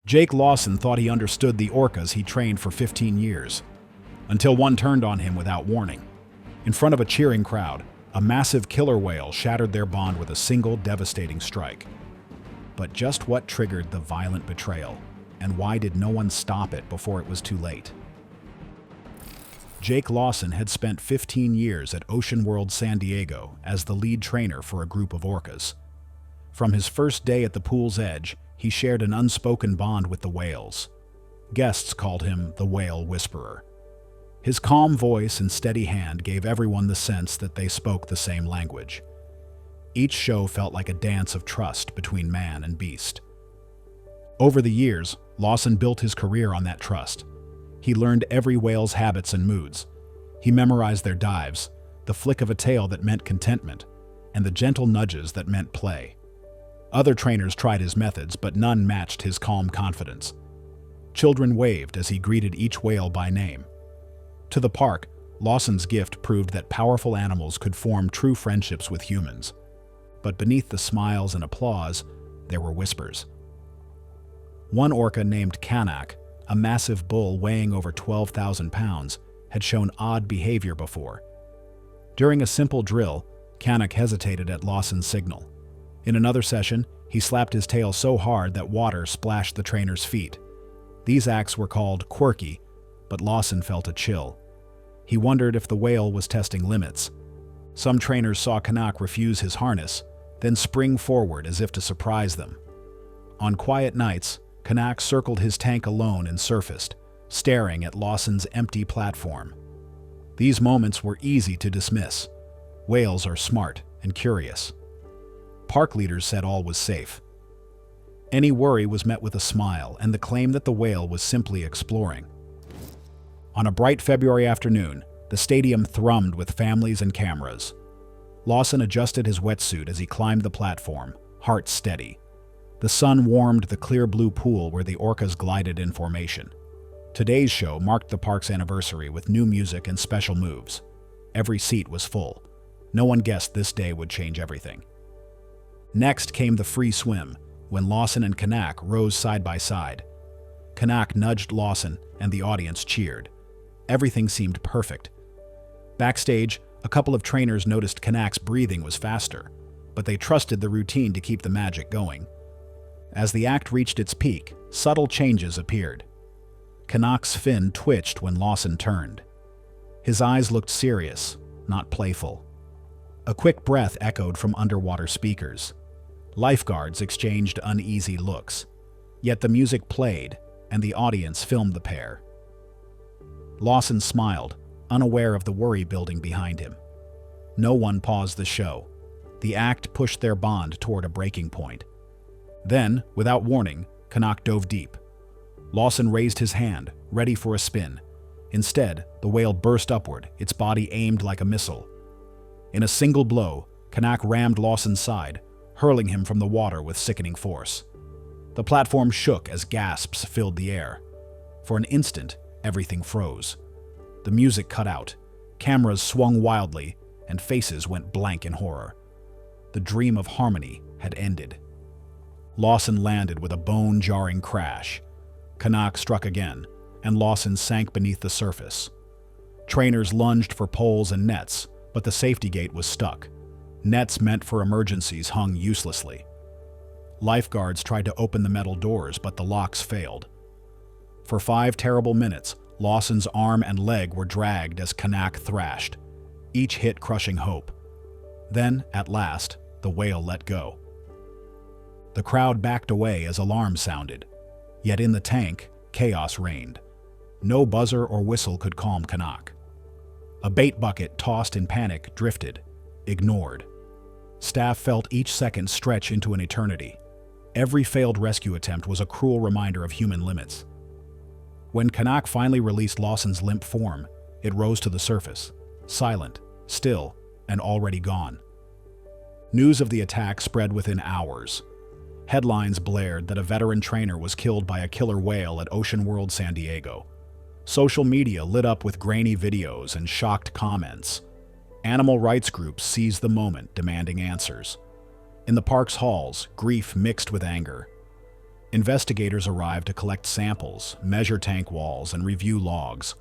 Jake Lawson thought he understood the orcas he trained for 15 years, until one turned on him without warning. In front of a cheering crowd, a massive killer whale shattered their bond with a single devastating strike. But just what triggered the violent betrayal, and why did no one stop it before it was too late? Jake Lawson had spent 15 years at OceanWorld San Diego as the lead trainer for a group of orcas. From his first day at the pool's edge, he shared an unspoken bond with the whales. Guests called him the Whale Whisperer. His calm voice and steady hand gave everyone the sense that they spoke the same language. Each show felt like a dance of trust between man and beast. Over the years, Lawson built his career on that trust. He learned every whale's habits and moods. He memorized their dives, the flick of a tail that meant contentment, and the gentle nudges that meant play. Other trainers tried his methods, but none matched his calm confidence. Children waved as he greeted each whale by name. To the park, Lawson's gift proved that powerful animals could form true friendships with humans. But beneath the smiles and applause, there were whispers. One orca named Kanak, a massive bull weighing over 12,000 pounds, had shown odd behavior before. During a simple drill, Kanak hesitated at Lawson's signal. In another session, he slapped his tail so hard that water splashed the trainer's feet. These acts were called quirky, but Lawson felt a chill. He wondered if the whale was testing limits. Some trainers saw Kanak refuse his harness, then spring forward as if to surprise them. On quiet nights, Kanak circled his tank alone and surfaced, staring at Lawson's empty platform. These moments were easy to dismiss. Whales are smart and curious. Park leaders said all was safe. Any worry was met with a smile and the claim that the whale was simply exploring. On a bright February afternoon, the stadium thrummed with families and cameras. Lawson adjusted his wetsuit as he climbed the platform, heart steady. The sun warmed the clear blue pool where the orcas glided in formation. Today's show marked the park's anniversary with new music and special moves. Every seat was full. No one guessed this day would change everything. Next came the free swim, when Lawson and Kanak rose side by side. Kanak nudged Lawson, and the audience cheered. Everything seemed perfect. Backstage, a couple of trainers noticed Kanak's breathing was faster, but they trusted the routine to keep the magic going. As the act reached its peak, subtle changes appeared. Kanak's fin twitched when Lawson turned. His eyes looked serious, not playful. A quick breath echoed from underwater speakers. Lifeguards exchanged uneasy looks. Yet the music played, and the audience filmed the pair. Lawson smiled, unaware of the worry building behind him. No one paused the show. The act pushed their bond toward a breaking point. Then, without warning, Kanak dove deep. Lawson raised his hand, ready for a spin. Instead, the whale burst upward, its body aimed like a missile. In a single blow, Kanak rammed Lawson's side, hurling him from the water with sickening force. The platform shook as gasps filled the air. For an instant, everything froze. The music cut out, cameras swung wildly, and faces went blank in horror. The dream of harmony had ended. Lawson landed with a bone-jarring crash. Kanak struck again, and Lawson sank beneath the surface. Trainers lunged for poles and nets, but the safety gate was stuck. Nets meant for emergencies hung uselessly. Lifeguards tried to open the metal doors, but the locks failed. For 5 terrible minutes, Lawson's arm and leg were dragged as Kanak thrashed, each hit crushing hope. Then, at last, the whale let go. The crowd backed away as alarms sounded. Yet in the tank, chaos reigned. No buzzer or whistle could calm Kanak. A bait bucket tossed in panic drifted, ignored. Staff felt each second stretch into an eternity. Every failed rescue attempt was a cruel reminder of human limits. When Kanak finally released Lawson's limp form, it rose to the surface, silent, still, and already gone. News of the attack spread within hours. Headlines blared that a veteran trainer was killed by a killer whale at OceanWorld San Diego. Social media lit up with grainy videos and shocked comments. Animal rights groups seized the moment, demanding answers. In the park's halls, grief mixed with anger. Investigators arrived to collect samples, measure tank walls, and review logs.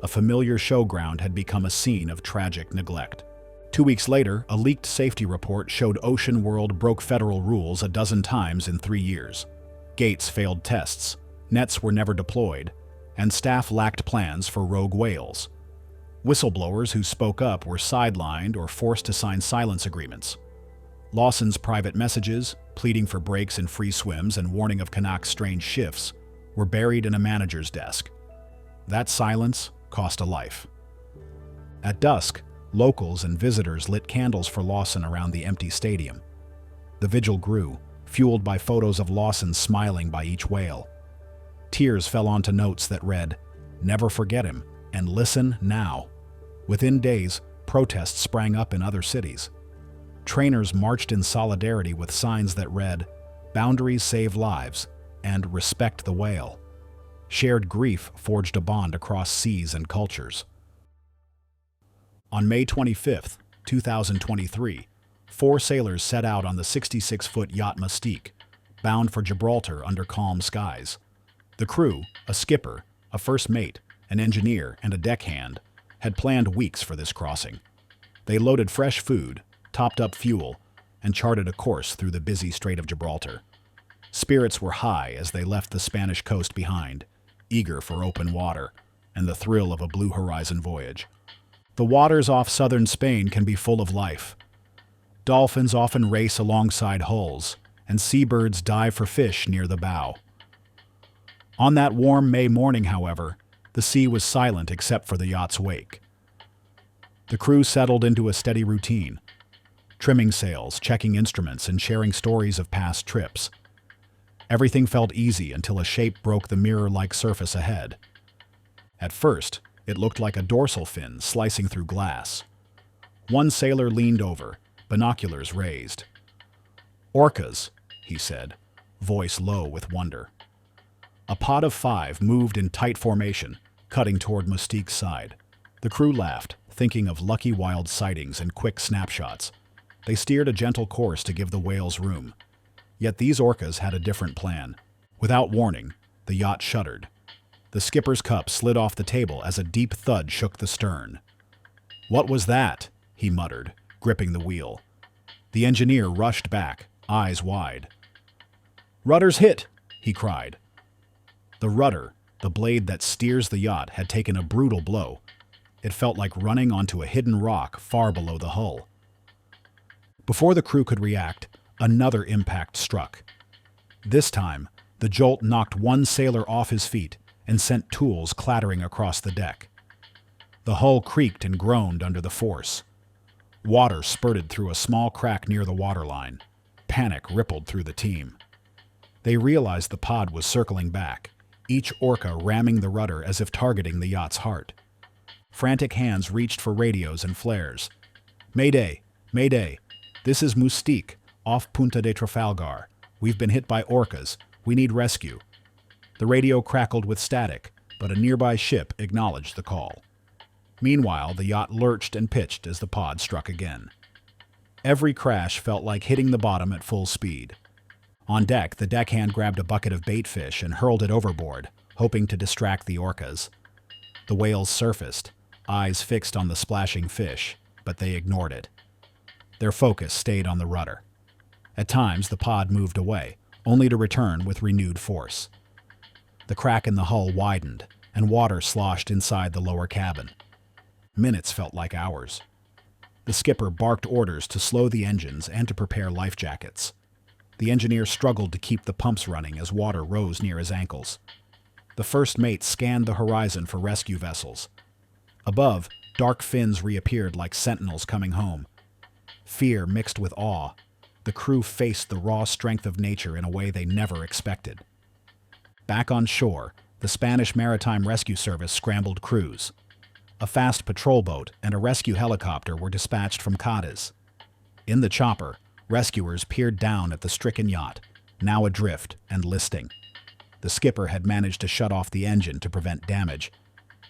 A familiar showground had become a scene of tragic neglect. 2 weeks later, a leaked safety report showed OceanWorld broke federal rules a dozen times in 3 years. Gates failed tests, nets were never deployed, and staff lacked plans for rogue whales. Whistleblowers who spoke up were sidelined or forced to sign silence agreements. Lawson's private messages, pleading for breaks in free swims and warning of Kanak's strange shifts, were buried in a manager's desk. That silence cost a life. At dusk, locals and visitors lit candles for Lawson around the empty stadium. The vigil grew, fueled by photos of Lawson smiling by each whale. Tears fell onto notes that read, "Never forget him," and "Listen now." Within days, protests sprang up in other cities. Trainers marched in solidarity with signs that read, "Boundaries save lives," and "Respect the whale." Shared grief forged a bond across seas and cultures. On May 25, 2023, 4 sailors set out on the 66-foot yacht Mystique, bound for Gibraltar under calm skies. The crew, a skipper, a first mate, an engineer, and a deckhand, had planned weeks for this crossing. They loaded fresh food, topped up fuel, and charted a course through the busy Strait of Gibraltar. Spirits were high as they left the Spanish coast behind, eager for open water and the thrill of a blue horizon voyage. The waters off southern Spain can be full of life. Dolphins often race alongside hulls, and seabirds dive for fish near the bow. On that warm May morning, however, the sea was silent except for the yacht's wake. The crew settled into a steady routine, trimming sails, checking instruments, and sharing stories of past trips. Everything felt easy until a shape broke the mirror-like surface ahead. At first, it looked like a dorsal fin slicing through glass. One sailor leaned over, binoculars raised. "Orcas," he said, voice low with wonder. A pod of 5 moved in tight formation, cutting toward Mystique's side. The crew laughed, thinking of lucky wild sightings and quick snapshots. They steered a gentle course to give the whales room. Yet these orcas had a different plan. Without warning, the yacht shuddered. The skipper's cup slid off the table as a deep thud shook the stern. "What was that?" he muttered, gripping the wheel. The engineer rushed back, eyes wide. "Rudder's hit!" he cried. The rudder, the blade that steers the yacht, had taken a brutal blow. It felt like running onto a hidden rock far below the hull. Before the crew could react, another impact struck. This time, the jolt knocked one sailor off his feet and sent tools clattering across the deck. The hull creaked and groaned under the force. Water spurted through a small crack near the waterline. Panic rippled through the team. They realized the pod was circling back, each orca ramming the rudder as if targeting the yacht's heart. Frantic hands reached for radios and flares. "Mayday! Mayday! This is Mystique, off Punta de Trafalgar. We've been hit by orcas. We need rescue." The radio crackled with static, but a nearby ship acknowledged the call. Meanwhile, the yacht lurched and pitched as the pod struck again. Every crash felt like hitting the bottom at full speed. On deck, the deckhand grabbed a bucket of bait fish and hurled it overboard, hoping to distract the orcas. The whales surfaced, eyes fixed on the splashing fish, but they ignored it. Their focus stayed on the rudder. At times, the pod moved away, only to return with renewed force. The crack in the hull widened, and water sloshed inside the lower cabin. Minutes felt like hours. The skipper barked orders to slow the engines and to prepare life jackets. The engineer struggled to keep the pumps running as water rose near his ankles. The first mate scanned the horizon for rescue vessels. Above, dark fins reappeared like sentinels coming home. Fear mixed with awe. The crew faced the raw strength of nature in a way they never expected. Back on shore, the Spanish Maritime Rescue Service scrambled crews. A fast patrol boat and a rescue helicopter were dispatched from Cadiz. In the chopper, rescuers peered down at the stricken yacht, now adrift and listing. The skipper had managed to shut off the engine to prevent damage,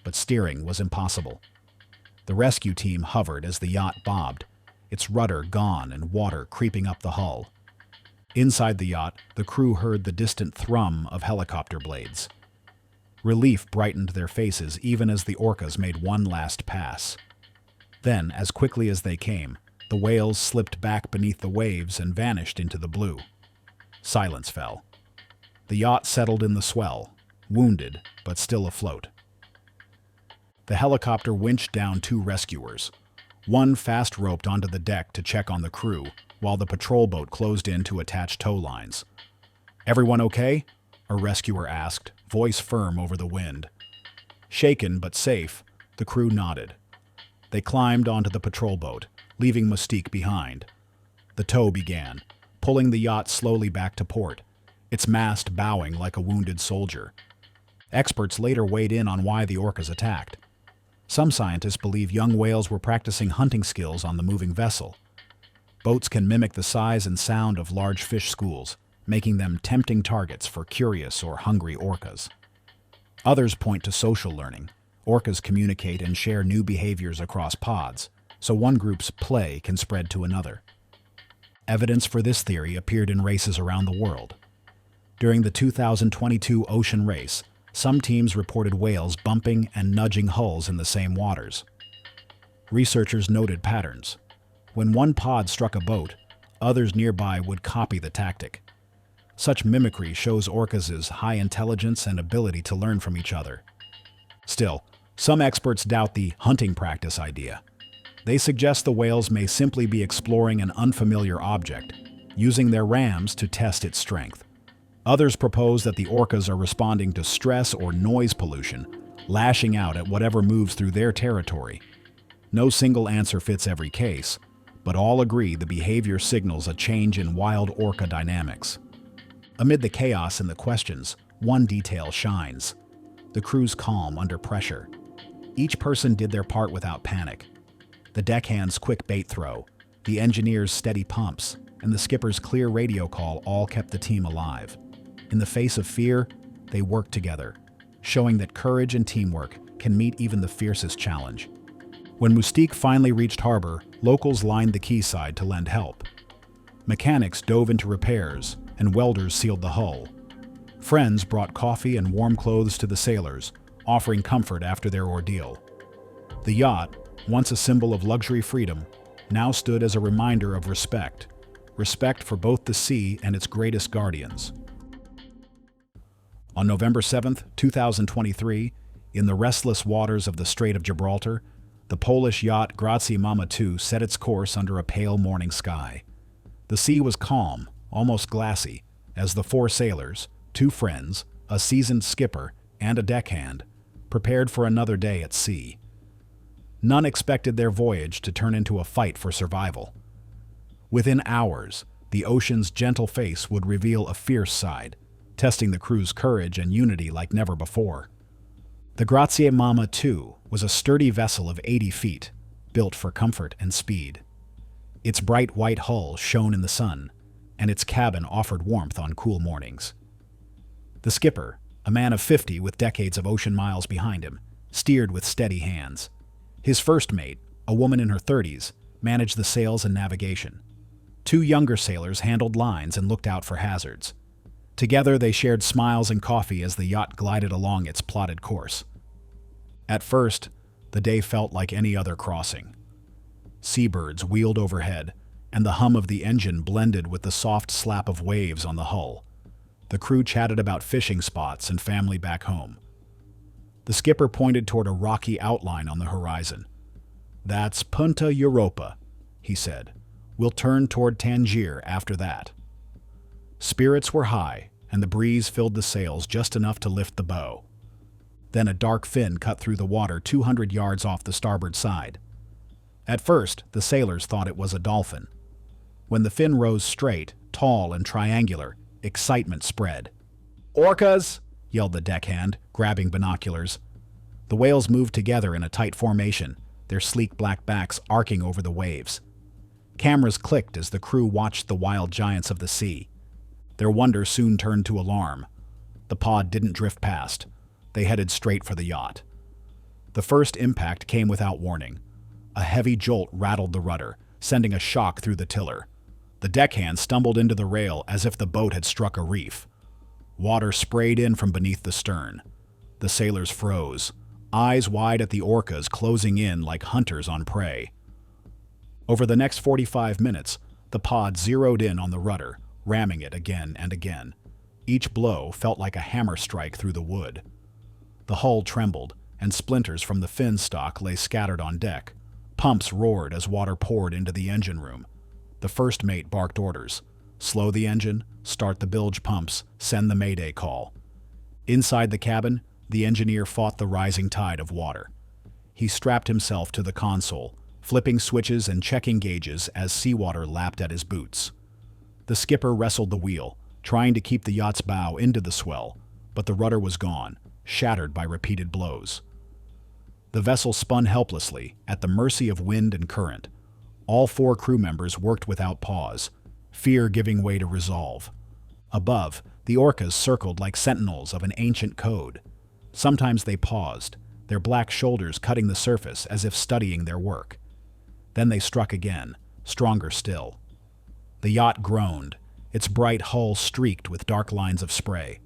but steering was impossible. The rescue team hovered as the yacht bobbed, its rudder gone and water creeping up the hull. Inside the yacht, the crew heard the distant thrum of helicopter blades. Relief brightened their faces even as the orcas made one last pass. Then, as quickly as they came, the whales slipped back beneath the waves and vanished into the blue. Silence fell. The yacht settled in the swell, wounded but still afloat. The helicopter winched down 2 rescuers. One fast-roped onto the deck to check on the crew, while the patrol boat closed in to attach tow lines. "Everyone okay?" a rescuer asked, voice firm over the wind. Shaken but safe, the crew nodded. They climbed onto the patrol boat, leaving Mystique behind. The tow began, pulling the yacht slowly back to port, its mast bowing like a wounded soldier. Experts later weighed in on why the orcas attacked. Some scientists believe young whales were practicing hunting skills on the moving vessel. Boats can mimic the size and sound of large fish schools, making them tempting targets for curious or hungry orcas. Others point to social learning. Orcas communicate and share new behaviors across pods, so one group's play can spread to another. Evidence for this theory appeared in races around the world. During the 2022 ocean race, some teams reported whales bumping and nudging hulls in the same waters. Researchers noted patterns. When one pod struck a boat, others nearby would copy the tactic. Such mimicry shows orcas' high intelligence and ability to learn from each other. Still, some experts doubt the hunting practice idea. They suggest the whales may simply be exploring an unfamiliar object, using their rams to test its strength. Others propose that the orcas are responding to stress or noise pollution, lashing out at whatever moves through their territory. No single answer fits every case, but all agree the behavior signals a change in wild orca dynamics. Amid the chaos and the questions, one detail shines: the crew's calm under pressure. Each person did their part without panic. The deckhand's quick bait throw, the engineer's steady pumps, and the skipper's clear radio call all kept the team alive. In the face of fear, they worked together, showing that courage and teamwork can meet even the fiercest challenge. When Mystique finally reached harbor, locals lined the quayside to lend help. Mechanics dove into repairs, and welders sealed the hull. Friends brought coffee and warm clothes to the sailors, offering comfort after their ordeal. The yacht, once a symbol of luxury freedom, now stood as a reminder of respect for both the sea and its greatest guardians. On November 7, 2023, in the restless waters of the Strait of Gibraltar, the Polish yacht Gratzy Mama set its course under a pale morning sky. The sea was calm, almost glassy, as the 4 sailors, 2 friends, a seasoned skipper, and a deckhand, prepared for another day at sea. None expected their voyage to turn into a fight for survival. Within hours, the ocean's gentle face would reveal a fierce side, testing the crew's courage and unity like never before. The Gratzy Mama was a sturdy vessel of 80 feet, built for comfort and speed. Its bright white hull shone in the sun, and its cabin offered warmth on cool mornings. The skipper, a man of 50 with decades of ocean miles behind him, steered with steady hands. His first mate, a woman in her 30s, managed the sails and navigation. 2 younger sailors handled lines and looked out for hazards. Together they shared smiles and coffee as the yacht glided along its plotted course. At first, the day felt like any other crossing. Seabirds wheeled overhead, and the hum of the engine blended with the soft slap of waves on the hull. The crew chatted about fishing spots and family back home. The skipper pointed toward a rocky outline on the horizon. "That's Punta Europa," he said. "We'll turn toward Tangier after that." Spirits were high, and the breeze filled the sails just enough to lift the bow. Then a dark fin cut through the water 200 yards off the starboard side. At first, the sailors thought it was a dolphin. When the fin rose straight, tall and triangular, excitement spread. "Orcas!" yelled the deckhand, grabbing binoculars. The whales moved together in a tight formation, their sleek black backs arcing over the waves. Cameras clicked as the crew watched the wild giants of the sea. Their wonder soon turned to alarm. The pod didn't drift past. They headed straight for the yacht. The first impact came without warning. A heavy jolt rattled the rudder, sending a shock through the tiller. The deckhand stumbled into the rail as if the boat had struck a reef. Water sprayed in from beneath the stern. The sailors froze, eyes wide at the orcas closing in like hunters on prey. Over the next 45 minutes, the pod zeroed in on the rudder, ramming it again and again. Each blow felt like a hammer strike through the wood. The hull trembled, and splinters from the fin stock lay scattered on deck. Pumps roared as water poured into the engine room. The first mate barked orders. Slow the engine, start the bilge pumps, send the mayday call. Inside the cabin, the engineer fought the rising tide of water. He strapped himself to the console, flipping switches and checking gauges as seawater lapped at his boots. The skipper wrestled the wheel, trying to keep the yacht's bow into the swell, but the rudder was gone, shattered by repeated blows. The vessel spun helplessly, at the mercy of wind and current. All 4 crew members worked without pause, fear giving way to resolve. Above, the orcas circled like sentinels of an ancient code. Sometimes they paused, their black shoulders cutting the surface as if studying their work. Then they struck again, stronger still. The yacht groaned, its bright hull streaked with dark lines of spray.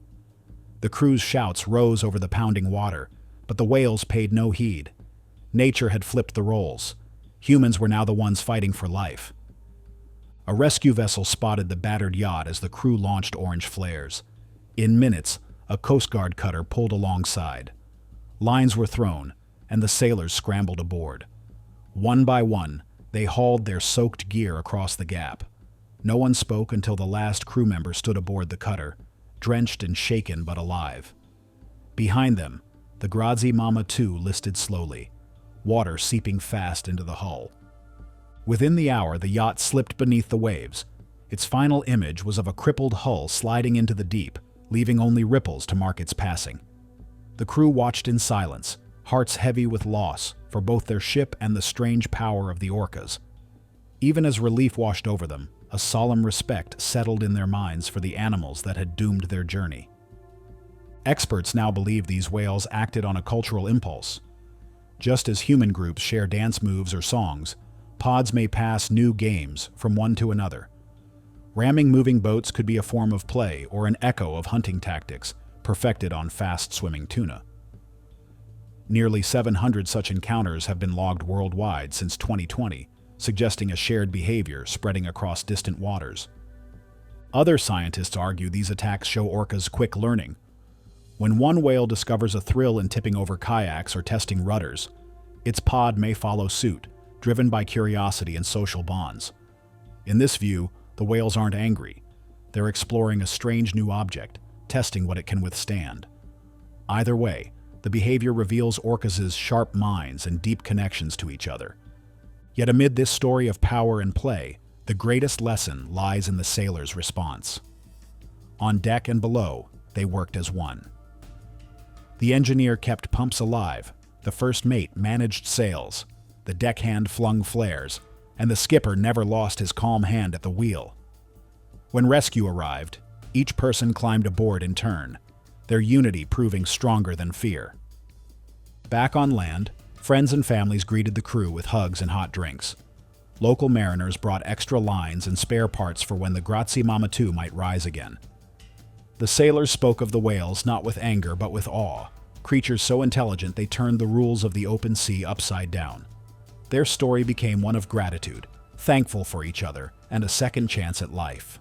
The crew's shouts rose over the pounding water, but the whales paid no heed. Nature had flipped the roles. Humans were now the ones fighting for life. A rescue vessel spotted the battered yacht as the crew launched orange flares. In minutes, a Coast Guard cutter pulled alongside. Lines were thrown, and the sailors scrambled aboard. One by one, they hauled their soaked gear across the gap. No one spoke until the last crew member stood aboard the cutter, drenched and shaken but alive. Behind them, the Gratzy Mama 2 listed slowly, water seeping fast into the hull. Within the hour, the yacht slipped beneath the waves. Its final image was of a crippled hull sliding into the deep, leaving only ripples to mark its passing. The crew watched in silence, hearts heavy with loss for both their ship and the strange power of the orcas. Even as relief washed over them, a solemn respect settled in their minds for the animals that had doomed their journey. Experts now believe these whales acted on a cultural impulse. Just as human groups share dance moves or songs, pods may pass new games from one to another. Ramming moving boats could be a form of play or an echo of hunting tactics perfected on fast-swimming tuna. Nearly 700 such encounters have been logged worldwide since 2020, suggesting a shared behavior spreading across distant waters. Other scientists argue these attacks show orcas' quick learning. When one whale discovers a thrill in tipping over kayaks or testing rudders, its pod may follow suit, driven by curiosity and social bonds. In this view, the whales aren't angry. They're exploring a strange new object, testing what it can withstand. Either way, the behavior reveals orcas' sharp minds and deep connections to each other. Yet amid this story of power and play, the greatest lesson lies in the sailors' response. On deck and below, they worked as one. The engineer kept pumps alive, the first mate managed sails, the deckhand flung flares, and the skipper never lost his calm hand at the wheel. When rescue arrived, each person climbed aboard in turn, their unity proving stronger than fear. Back on land, friends and families greeted the crew with hugs and hot drinks. Local mariners brought extra lines and spare parts for when the Gratzy Mama 2 might rise again. The sailors spoke of the whales not with anger but with awe, creatures so intelligent they turned the rules of the open sea upside down. Their story became one of gratitude, thankful for each other, and a second chance at life.